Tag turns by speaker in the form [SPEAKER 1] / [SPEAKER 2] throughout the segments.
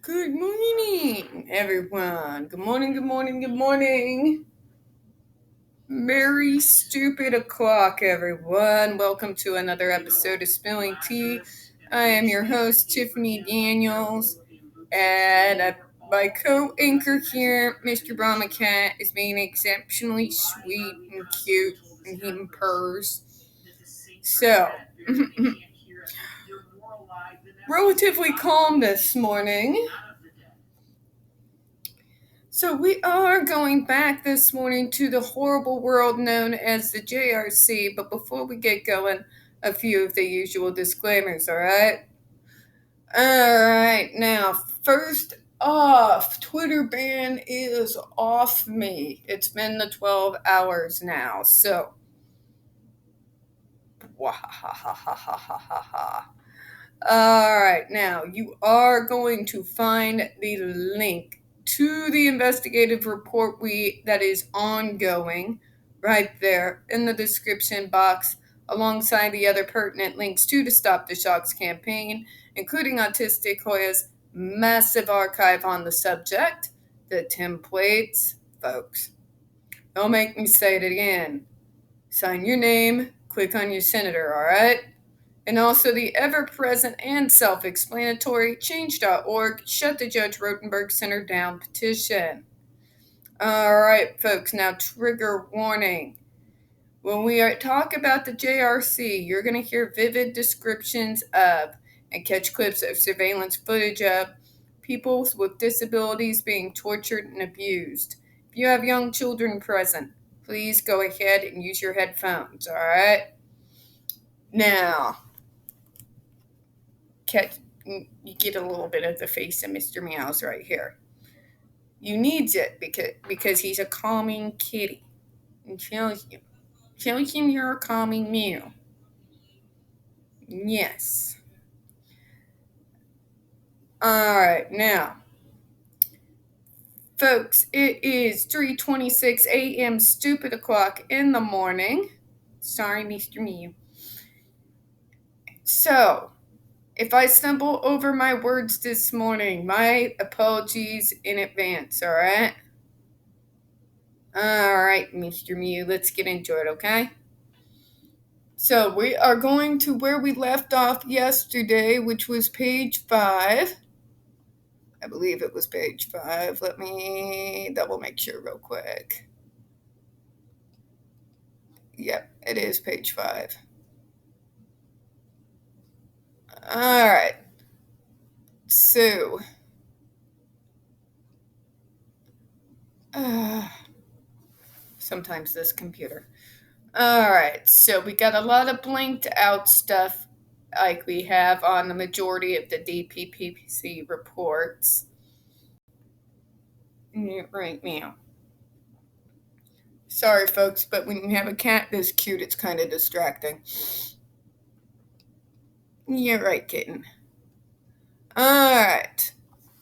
[SPEAKER 1] Good morning, everyone. Good morning, good morning, good morning. Merry stupid o'clock, everyone. Welcome to another episode of Spilling Tea. I am your host, Tiffany Daniels, and my co-anchor here, Mr. Brahma Cat, is being exceptionally sweet and cute, and he purrs. So, relatively calm this morning. So we are going back this morning to the horrible world known as the JRC, but before we get going, a few of the usual disclaimers, alright? Alright, now, first off, Twitter ban is off me. It's been the 12 hours now, so. Alright, now, you are going to find the link to the investigative report that is ongoing right there in the description box, alongside the other pertinent links to the Stop the Shocks campaign, including Autistic Hoya's massive archive on the subject, the templates, folks. Don't make me say it again. Sign your name, click on your senator, alright? And also the ever-present and self-explanatory Change.org Shut the Judge Rotenberg Center Down petition. Alright, folks, now trigger warning. When we talk about the JRC, you're going to hear vivid descriptions of and catch clips of surveillance footage of people with disabilities being tortured and abused. If you have young children present, please go ahead and use your headphones, alright? Now, you get a little bit of the face of Mr. Meows right here. You needs it because he's a calming kitty. And tells him you're a calming meow. Yes. Alright, now, folks, it is 3:26 a.m. stupid o'clock in the morning. Sorry, Mr. Mew. So, if I stumble over my words this morning, my apologies in advance, alright? Alright, Mr. Mew, let's get into it, okay? So, we are going to where we left off yesterday, which was page 5. I believe it was page 5. Let me double make sure real quick. Yep, it is page 5. Alright. So, sometimes this computer. Alright, so we got a lot of blanked out stuff like we have on the majority of the DPPC reports right now. Sorry, folks, but when you have a cat this cute, it's kind of distracting. You're right, kitten. Alright.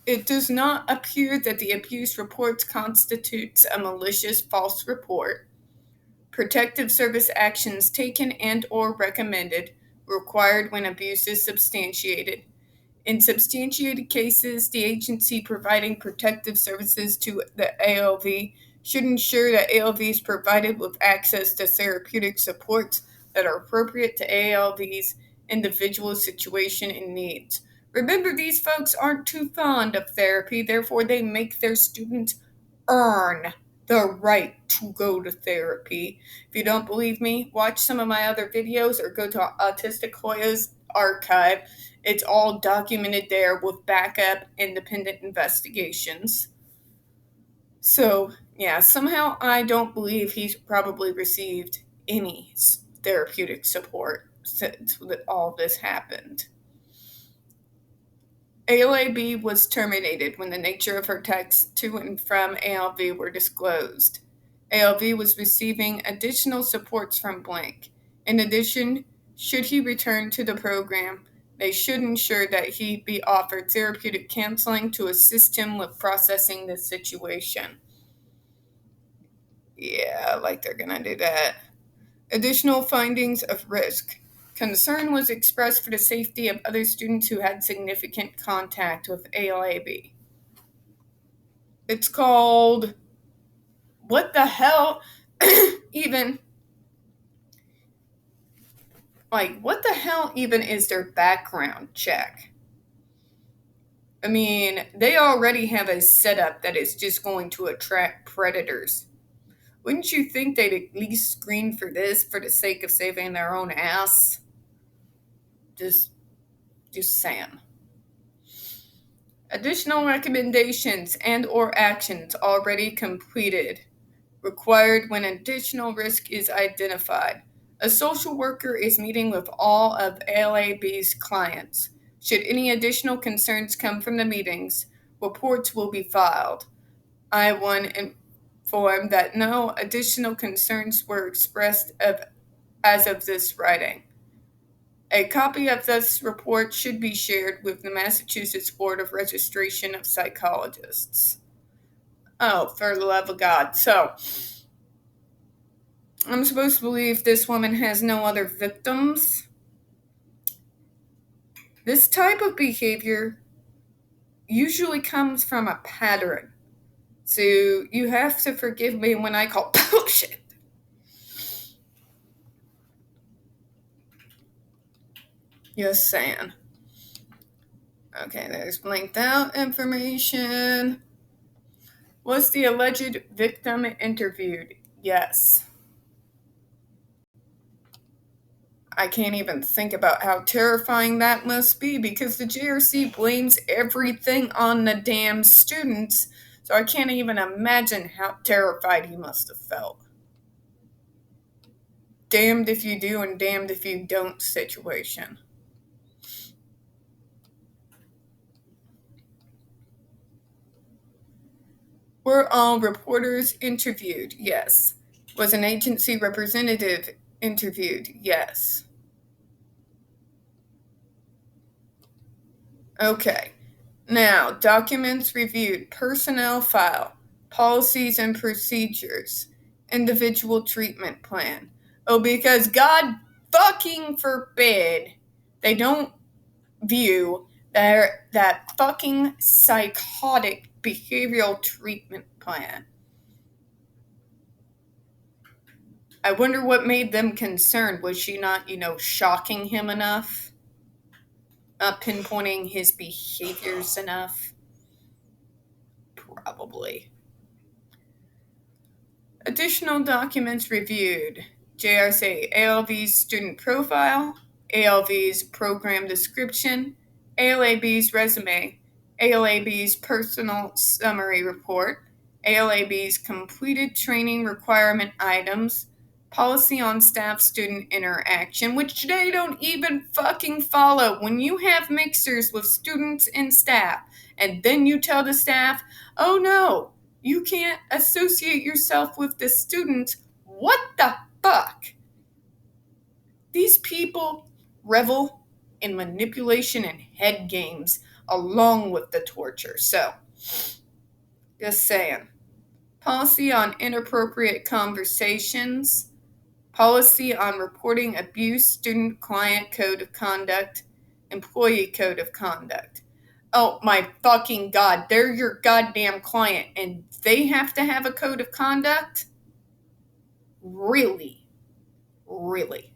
[SPEAKER 1] It does not appear that the abuse reports constitutes a malicious false report. Protective service actions taken and or recommended required when abuse is substantiated. In substantiated cases, the agency providing protective services to the ALV should ensure that ALV is provided with access to therapeutic supports that are appropriate to ALV's individual situation and needs. Remember, these folks aren't too fond of therapy, therefore they make their students earn the right to go to therapy. If you don't believe me, watch some of my other videos or go to Autistic Hoya's archive. It's all documented there with backup independent investigations. So, yeah, somehow I don't believe he's probably received any therapeutic support since all this happened. ALAB was terminated when the nature of her texts to and from ALV were disclosed. ALV was receiving additional supports from Blank. In addition, should he return to the program, they should ensure that he be offered therapeutic counseling to assist him with processing the situation. Yeah, like they're gonna do that. Additional findings of risk. Concern was expressed for the safety of other students who had significant contact with ALAB. It's called, what the hell even, what the hell even is their background check? I mean, they already have a setup that is just going to attract predators. Wouldn't you think they'd at least screen for this for the sake of saving their own ass? Just saying. Additional recommendations and or actions already completed. Required when additional risk is identified. A social worker is meeting with all of ALAB's clients. Should any additional concerns come from the meetings, reports will be filed. I-1 informed that no additional concerns were expressed as of this writing. A copy of this report should be shared with the Massachusetts Board of Registration of Psychologists. Oh, for the love of God. So, I'm supposed to believe this woman has no other victims. This type of behavior usually comes from a pattern. So you have to forgive me when I call bullshit. Just saying. Okay, there's blanked out information. Was the alleged victim interviewed? Yes. I can't even think about how terrifying that must be because the JRC blames everything on the damn students, so I can't even imagine how terrified he must have felt. Damned if you do and damned if you don't situation. Were all reporters interviewed? Yes. Was an agency representative interviewed? Yes. Okay. Now, documents reviewed, personnel file, policies and procedures, individual treatment plan. Oh, because God fucking forbid they don't view that fucking psychotic behavioral treatment plan. I wonder what made them concerned. Was she not, shocking him enough? Not pinpointing his behaviors enough? Probably. Additional documents reviewed. JRC, ALV's student profile, ALV's program description, ALAB's resume, ALAB's personal summary report, ALAB's completed training requirement items, policy on staff-student interaction, which they don't even fucking follow. When you have mixers with students and staff, and then you tell the staff, oh no, you can't associate yourself with the students. What the fuck? These people revel in manipulation and head games along with the torture. So, just saying. Policy on inappropriate conversations. Policy on reporting abuse, student-client code of conduct, employee code of conduct. Oh my fucking God, they're your goddamn client and they have to have a code of conduct? Really? Really?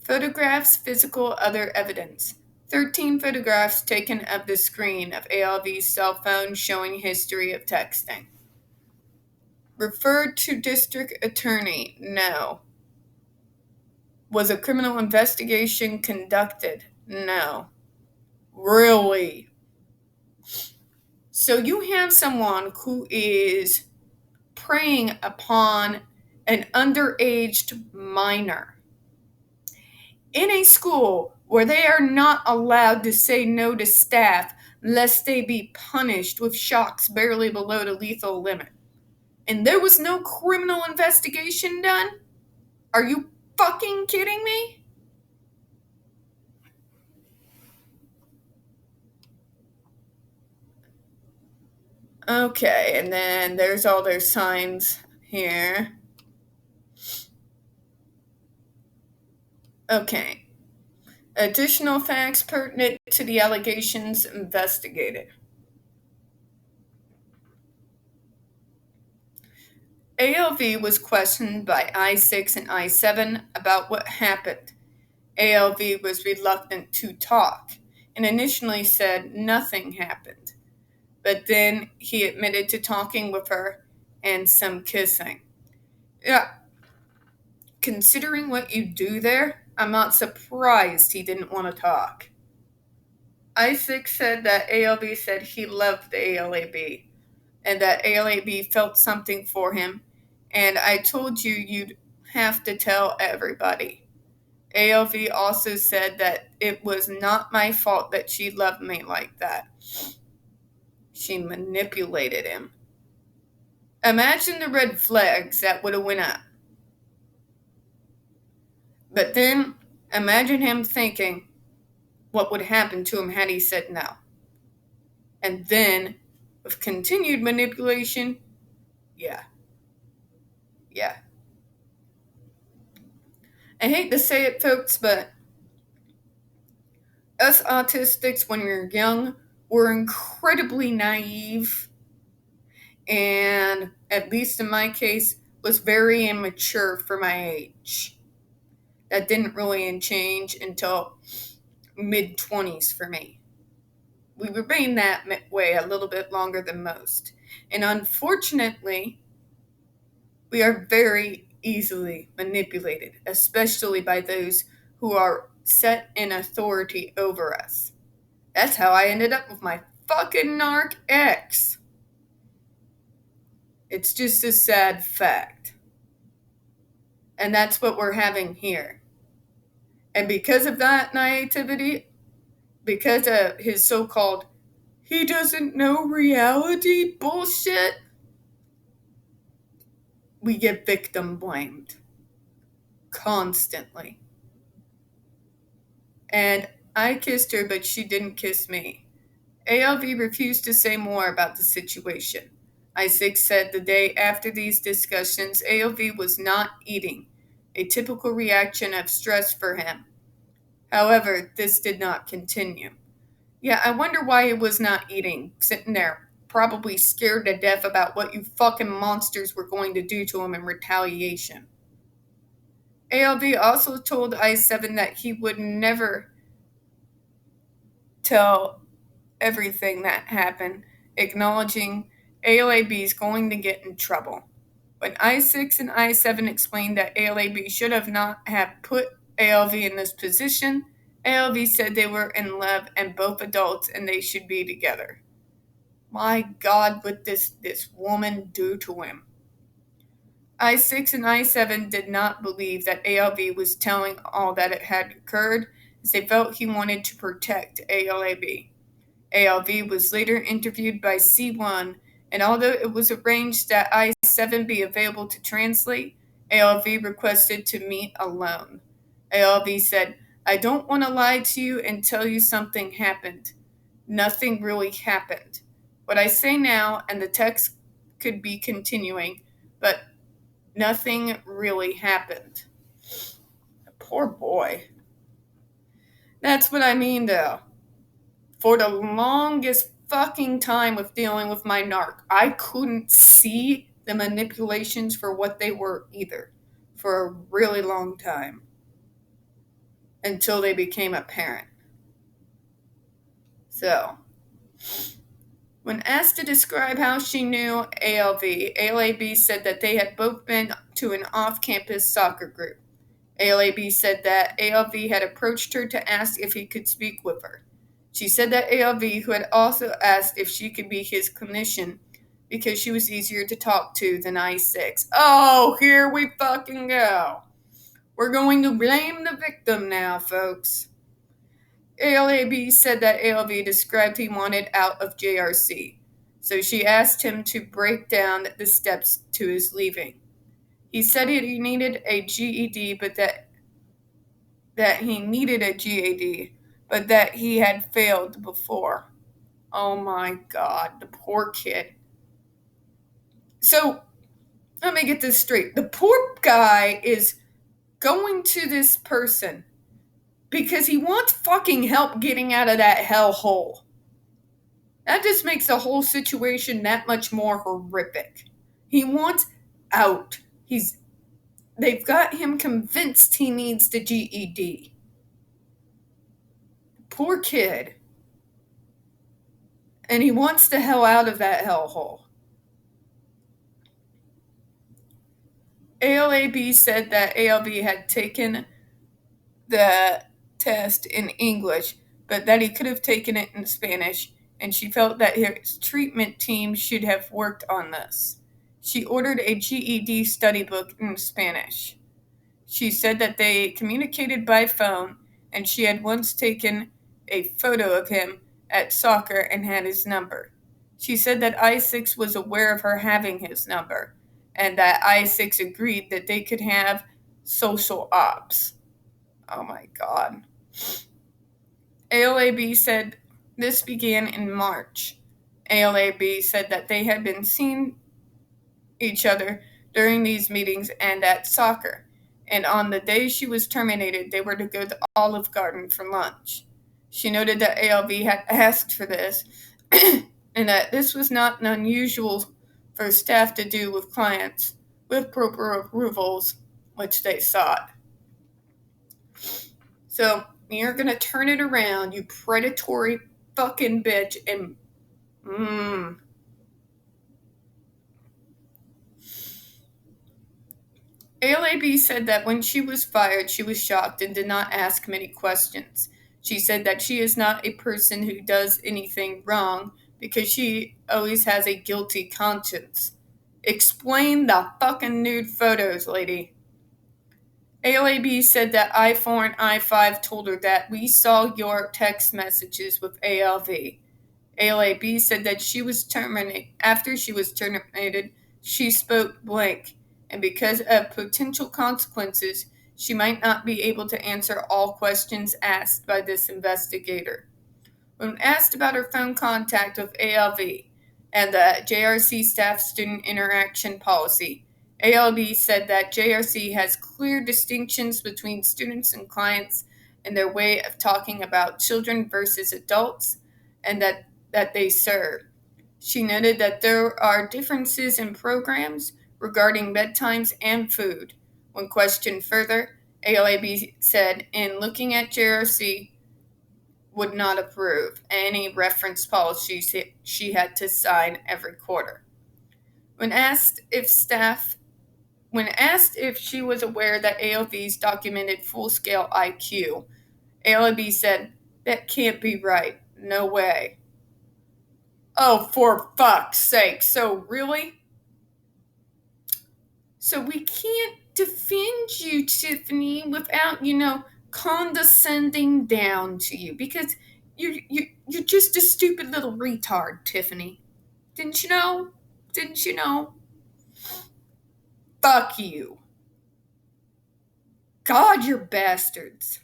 [SPEAKER 1] Photographs, physical, other evidence. 13 photographs taken of the screen of ALV's cell phone showing history of texting. Referred to district attorney? No. Was a criminal investigation conducted? No. Really? So you have someone who is preying upon an underaged minor in a school where they are not allowed to say no to staff lest they be punished with shocks barely below the lethal limit. And there was no criminal investigation done? Are you fucking kidding me? Okay, and then there's all their signs here. Okay. Additional facts pertinent to the allegations investigated. ALV was questioned by I6 and I7 about what happened. ALV was reluctant to talk and initially said nothing happened, but then he admitted to talking with her and some kissing. Yeah, considering what you do there, I'm not surprised he didn't want to talk. I6 said that ALB said he loved the ALAB and that ALAB felt something for him, and I told you you'd have to tell everybody. ALV also said that it was not my fault that she loved me like that. She manipulated him. Imagine the red flags that would have went up. But then, imagine him thinking what would happen to him had he said no. And then, with continued manipulation, yeah. I hate to say it, folks, but us autistics, when we're young, we're incredibly naive, and at least in my case, was very immature for my age. That didn't really change until mid-20s for me. We remain that way a little bit longer than most. And unfortunately, we are very easily manipulated, especially by those who are set in authority over us. That's how I ended up with my fucking narc ex. It's just a sad fact. And that's what we're having here. And because of that naivety, because of his so-called he doesn't know reality bullshit, we get victim blamed constantly. And I kissed her, but she didn't kiss me. ALV refused to say more about the situation. Isaac said the day after these discussions, ALV was not eating, a typical reaction of stress for him. However, this did not continue. Yeah, I wonder why he was not eating, sitting there, probably scared to death about what you fucking monsters were going to do to him in retaliation. ALV also told I7 that he would never tell everything that happened, acknowledging ALAB is going to get in trouble. When I6 and I7 explained that ALAB should have not have put ALV in this position, ALV said they were in love and both adults and they should be together. My God, what this woman do to him? I6 and I7 did not believe that ALV was telling all that it had occurred, as they felt he wanted to protect ALAB. ALV was later interviewed by C1, and although it was arranged that I7 be available to translate, ALV requested to meet alone. ALV said, I don't want to lie to you and tell you something happened. Nothing really happened. What I say now, and the text could be continuing, but nothing really happened. Poor boy. That's what I mean, though. For the longest fucking time with dealing with my narc, I couldn't see the manipulations for what they were either. For a really long time. Until they became apparent. So, when asked to describe how she knew ALAB said that they had both been to an off-campus soccer group. ALAB said that ALV had approached her to ask if he could speak with her. She said that ALV, who had also asked if she could be his clinician because she was easier to talk to than I6. Oh, here we fucking go. We're going to blame the victim now, folks. ALAB said that ALV described he wanted out of JRC, so she asked him to break down the steps to his leaving. He said he needed a GED, but that he needed a GAD, but that he had failed before. Oh my God, the poor kid. So, let me get this straight. The poor guy is going to this person because he wants fucking help getting out of that hellhole. That just makes the whole situation that much more horrific. He wants out. They've got him convinced he needs the GED. Poor kid. And he wants the hell out of that hellhole. ALAB said that ALV had taken the test in English, but that he could have taken it in Spanish, and she felt that his treatment team should have worked on this. She ordered a GED study book in Spanish. She said that they communicated by phone, and she had once taken a photo of him at soccer and had his number. She said that I6 was aware of her having his number, and that I6 agreed that they could have social ops. Oh my God. ALAB said this began in March. ALAB said that they had been seeing each other during these meetings and at soccer, and on the day she was terminated, they were to go to Olive Garden for lunch. She noted that ALV had asked for this and that this was not unusual for staff to do with clients with proper approvals, which they sought. So, you're gonna turn it around, you predatory fucking bitch, and ALAB said that when she was fired, she was shocked and did not ask many questions. She said that she is not a person who does anything wrong because she always has a guilty conscience. Explain the fucking nude photos, lady. ALAB said that I4 and I5 told her that we saw your text messages with ALV. ALAB said that she was terminated. After she was terminated, she spoke blank, and because of potential consequences, she might not be able to answer all questions asked by this investigator. When asked about her phone contact with ALV and the JRC staff student interaction policy, ALV said that JRC has clear distinctions between students and clients in their way of talking about children versus adults, and that they serve. She noted that there are differences in programs regarding bedtimes and food. When questioned further, ALAB said, in looking at JRC, would not approve any reference policies she had to sign every quarter. When asked if she was aware that ALVs documented full-scale IQ, ALB said, that can't be right. No way. Oh, for fuck's sake. So, really? So we can't defend you, Tiffany, without, condescending down to you. Because you're just a stupid little retard, Tiffany. Didn't you know? Didn't you know? Fuck you. God, you're bastards.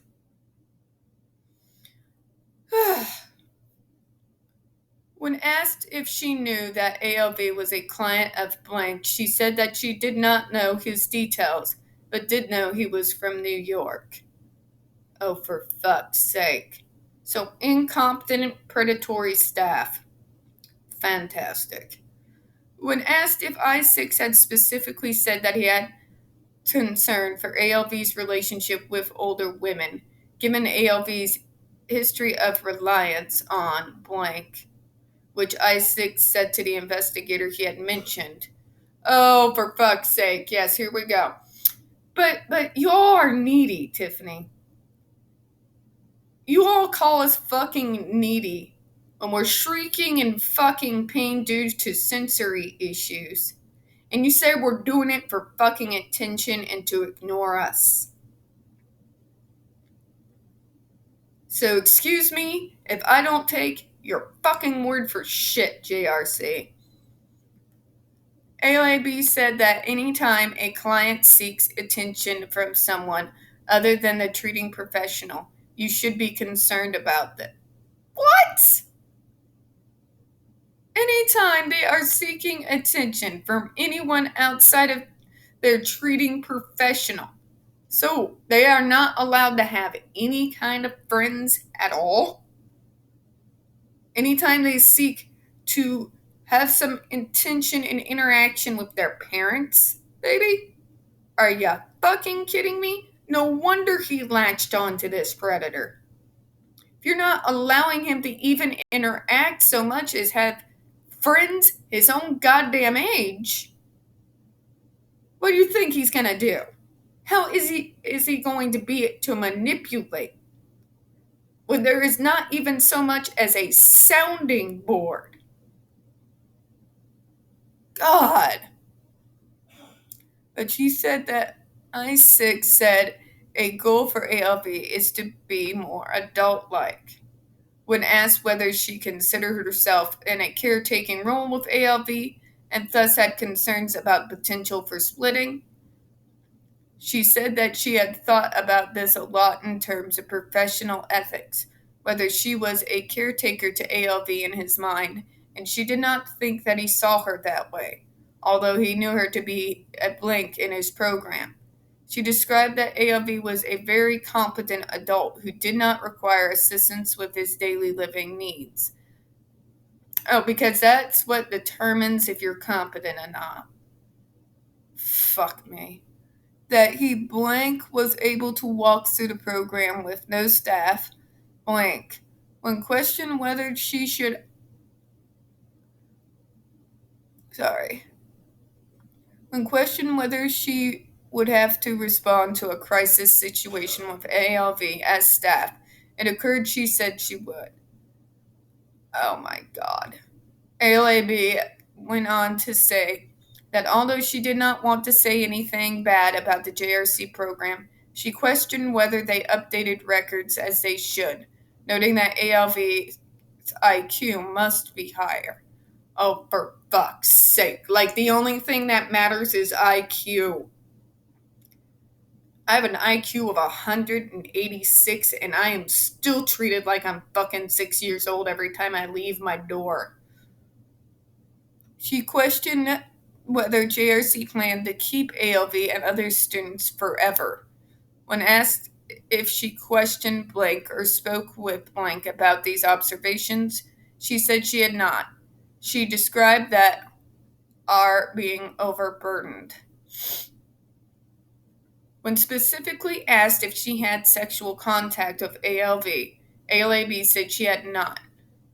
[SPEAKER 1] When asked if she knew that ALV was a client of blank, she said that she did not know his details, but did know he was from New York. Oh, for fuck's sake. So, incompetent, predatory staff. Fantastic. When asked if I6 had specifically said that he had concern for ALV's relationship with older women, given ALV's history of reliance on blank, which I6 said to the investigator he had mentioned. Oh, for fuck's sake. Yes, here we go. But y'all are needy, Tiffany. You all call us fucking needy when we're shrieking in fucking pain due to sensory issues. And you say we're doing it for fucking attention and to ignore us. So excuse me if I don't take your fucking word for shit, JRC. ALAB said that anytime a client seeks attention from someone other than the treating professional, you should be concerned about that. What? Anytime they are seeking attention from anyone outside of their treating professional, So they are not allowed to have any kind of friends at all. Anytime they seek to have some intention and interaction with their parents, baby, are ya fucking kidding me? No wonder he latched onto this predator. If you're not allowing him to even interact so much as have friends his own goddamn age, what do you think he's gonna do? How is he going to be to manipulate when there is not even so much as a sounding board? God. But she said that I6 said a goal for ALV is to be more adult like. When asked whether she considered herself in a caretaking role with ALV and thus had concerns about potential for splitting, she said that she had thought about this a lot in terms of professional ethics, whether she was a caretaker to ALV in his mind, and she did not think that he saw her that way, although he knew her to be a blank in his program. She described that ALV was a very competent adult who did not require assistance with his daily living needs. Oh, because that's what determines if you're competent or not. Fuck me. That he blank was able to walk through the program with no staff, blank. When questioned whether she should sorry. When questioned whether she would have to respond to a crisis situation with ALV as staff, it occurred she said she would. Oh my god. ALAB went on to say that although she did not want to say anything bad about the JRC program, she questioned whether they updated records as they should, noting that ALV's IQ must be higher. Oh, for fuck's sake. Like, the only thing that matters is IQ. I have an IQ of 186, and I am still treated like I'm fucking 6 years old every time I leave my door. She questioned whether JRC planned to keep ALV and other students forever. When asked if she questioned Blank or spoke with Blank about these observations, she said she had not. She described that are being overburdened. When specifically asked if she had sexual contact with ALAB said she had not.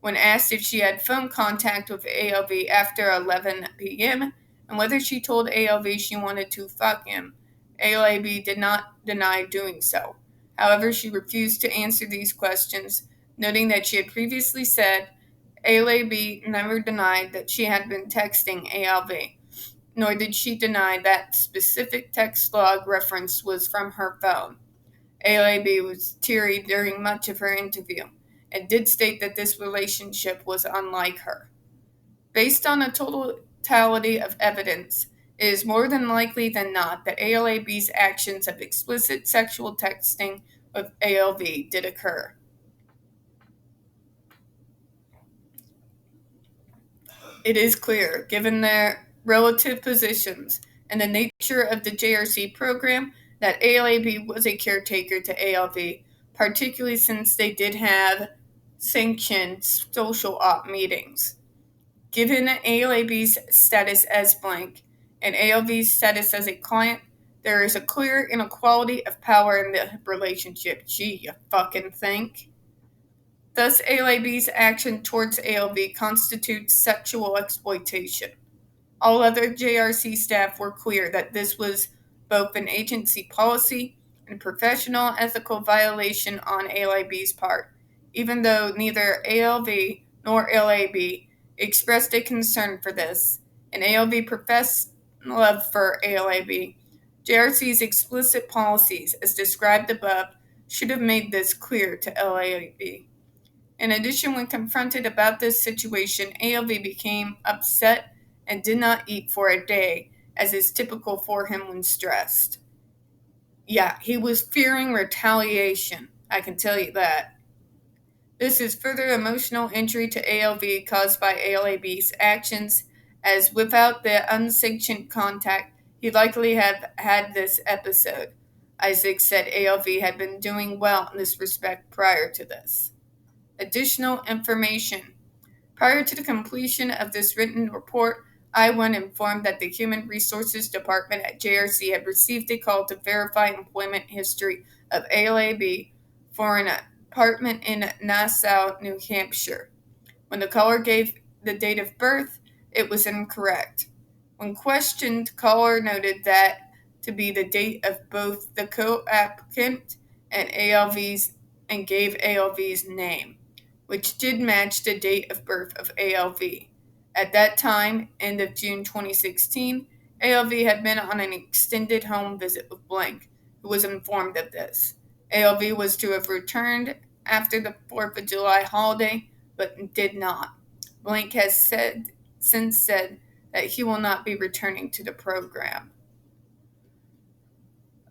[SPEAKER 1] When asked if she had phone contact with ALV after 11 p.m. and whether she told ALV she wanted to fuck him, ALAB did not deny doing so. However, she refused to answer these questions, noting that she had previously said ALAB never denied that she had been texting ALV, nor did she deny that specific text log reference was from her phone. ALAB was teary during much of her interview and did state that this relationship was unlike her. Based on a totality of evidence, it is more than likely than not that ALAB's actions of explicit sexual texting with ALV did occur. It is clear, given their relative positions and the nature of the JRC program, that ALAB was a caretaker to ALV, particularly since they did have sanctioned social op meetings. Given ALAB's status as blank and ALV's status as a client, there is a clear inequality of power in the relationship. Gee, you fucking think? Thus, ALAB's action towards ALV constitutes sexual exploitation. All other JRC staff were clear that this was both an agency policy and a professional ethical violation on ALAB's part, even though neither ALV nor LAB expressed a concern for this, and ALV professed love for ALAB. JRC's explicit policies, as described above, should have made this clear to LAB. In addition, when confronted about this situation, ALV became upset and did not eat for a day, as is typical for him when stressed. Yeah, he was fearing retaliation, I can tell you that. This is further emotional injury to ALV caused by ALAB's actions, as without the unsanctioned contact, he'd likely have had this episode. Isaac said ALV had been doing well in this respect prior to this. Additional information. Prior to the completion of this written report, I was informed that the Human Resources Department at JRC had received a call to verify employment history of ALAB for an apartment in Nassau, New Hampshire. When the caller gave the date of birth, it was incorrect. When questioned, caller noted that to be the date of both the co-applicant and ALV's and gave ALV's name, which did match the date of birth of ALV. At that time, end of June 2016, ALV had been on an extended home visit with Blank, who was informed of this. ALV was to have returned after the 4th of July holiday, but did not. Blank has since said that he will not be returning to the program.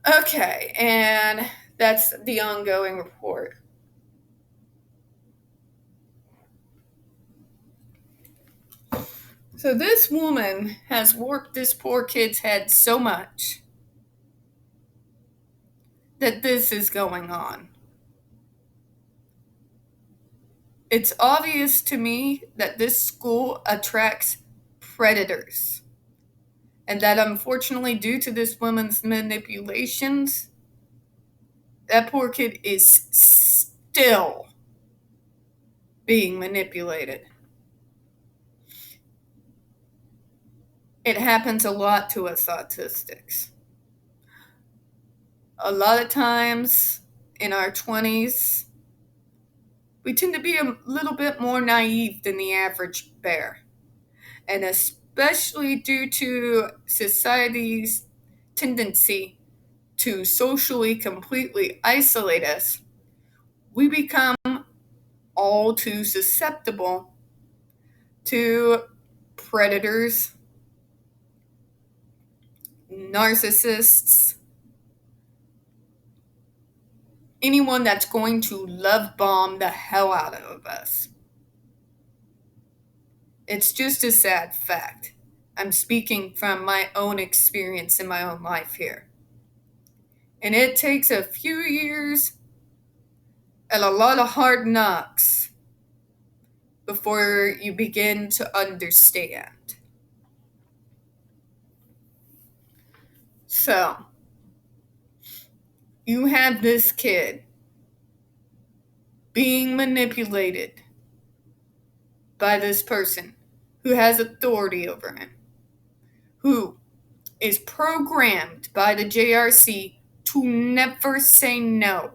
[SPEAKER 1] Okay, and that's the ongoing report. So this woman has warped this poor kid's head so much that this is going on. It's obvious to me that this school attracts predators, and that unfortunately, due to this woman's manipulations, that poor kid is still being manipulated. It happens a lot to us autistics. A lot of times in our 20s, we tend to be a little bit more naive than the average bear. And especially due to society's tendency to socially completely isolate us, we become all too susceptible to predators, narcissists, anyone that's going to love bomb the hell out of us. It's just a sad fact. I'm speaking from my own experience in my own life here. And it takes a few years and a lot of hard knocks before you begin to understand. So, you have this kid being manipulated by this person who has authority over him, who is programmed by the JRC to never say no,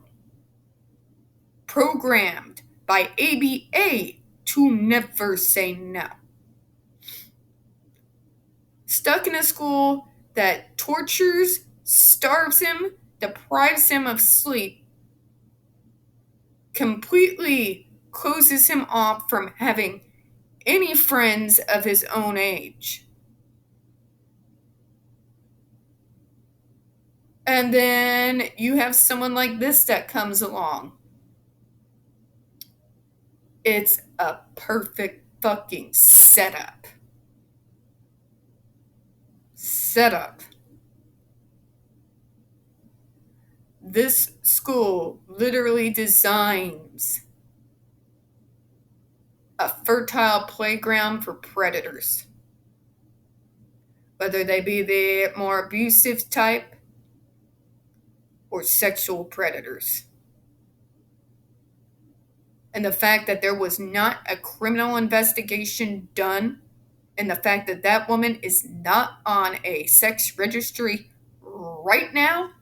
[SPEAKER 1] programmed by ABA to never say no, stuck in a school that tortures, starves him, deprives him of sleep, completely closes him off from having any friends of his own age. And then you have someone like this that comes along. It's a perfect fucking setup. This school literally designs a fertile playground for predators, whether they be the more abusive type or sexual predators. And the fact that there was not a criminal investigation done, and the fact that that woman is not on a sex registry right now,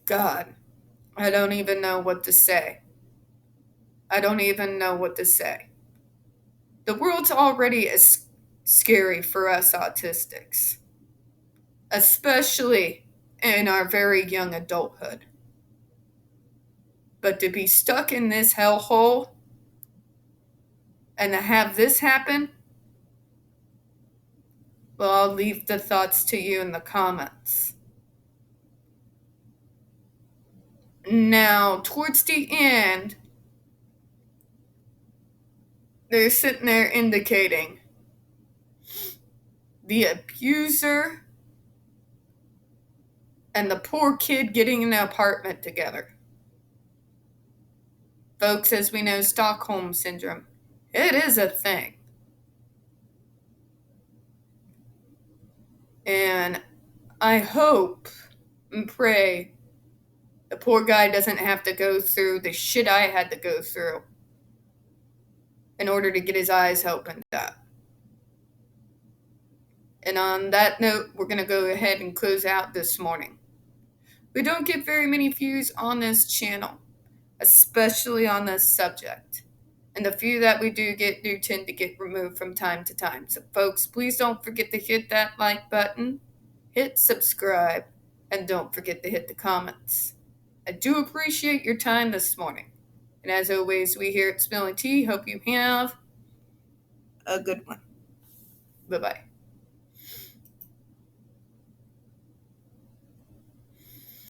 [SPEAKER 1] God, I don't even know what to say. The world's already as scary for us autistics, especially in our very young adulthood. But to be stuck in this hellhole and to have this happen, well, I'll leave the thoughts to you in the comments. Now, towards the end, they're sitting there indicating the abuser and the poor kid getting an apartment together. Folks, as we know, Stockholm Syndrome, it is a thing. And I hope and pray the poor guy doesn't have to go through the shit I had to go through in order to get his eyes opened up. And on that note, we're going to go ahead and close out this morning. We don't get very many views on this channel, especially on this subject. And the few that we do tend to get removed from time to time. So folks, please don't forget to hit that like button, hit subscribe, and don't forget to hit the comments. I do appreciate your time this morning. And as always, we here at Spilling Tea hope you have a good one. Bye-bye.